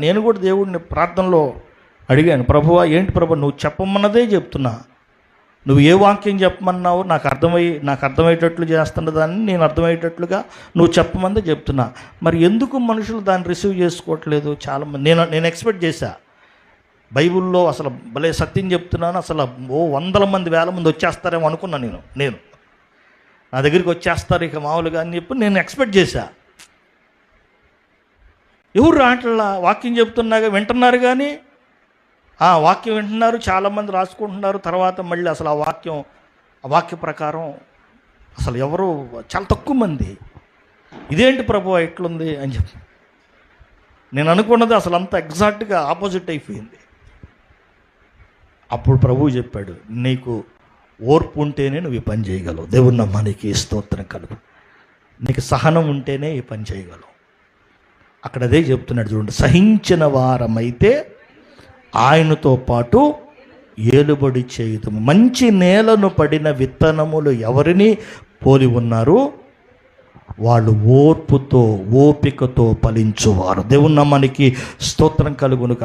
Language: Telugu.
నేను కూడా దేవుడిని ప్రార్థనలో అడిగాను, ప్రభువా ఏంటి ప్రభు నువ్వు చెప్పమన్నదే చెప్తున్నా, నువ్వు ఏ వాక్యం చెప్పమన్నావు నాకు అర్థమయ్యేటట్లు చేస్తున్న దాన్ని నేను అర్థమయ్యేటట్లుగా నువ్వు చెప్పమందే చెప్తున్నా, మరి ఎందుకు మనుషులు దాన్ని రిసీవ్ చేసుకోవట్లేదు? చాలామంది నేను ఎక్స్పెక్ట్ చేశా, బైబిల్లో అసలు భలే సత్యం చెప్తున్నాను, అసలు వందల మంది వేల మంది వచ్చేస్తారేమో అనుకున్నా. నేను నా దగ్గరికి వచ్చేస్తారు ఇక మామూలుగా అని చెప్పి నేను ఎక్స్పెక్ట్ చేశా. ఎవరు రావట్లా, వాక్యం చెప్తున్నాగా వింటున్నారు, కానీ వాక్యం వింటున్నారు, చాలామంది రాసుకుంటున్నారు, తర్వాత మళ్ళీ అసలు ఆ వాక్య ప్రకారం అసలు ఎవరు చాలా తక్కువ మంది. ఇదేంటి ప్రభు ఎట్లుంది అని చెప్పి నేను అనుకున్నది అసలు అంతా ఎగ్జాక్ట్గా ఆపోజిట్ అయిపోయింది. అప్పుడు ప్రభువు చెప్పాడు, నీకు ఓర్పు ఉంటేనే నువ్వు ఈ పని చేయగలవు. దేవుని నామానికి స్తోత్రం కలుగు. నీకు సహనం ఉంటేనే ఈ పని చేయగలవు. అక్కడ అదే చెప్తున్నాడు చూడండి, సహించిన వారమైతే ఆయనతో పాటు ఏలుబడి చేయుదుము. మంచి నేలను పడిన విత్తనములు ఎవరిని పోలి ఉన్నారు? వాళ్ళు ఓర్పుతో ఓపికతో ఫలించువారు. దేవుని నామానికి స్తోత్రం కలుగును.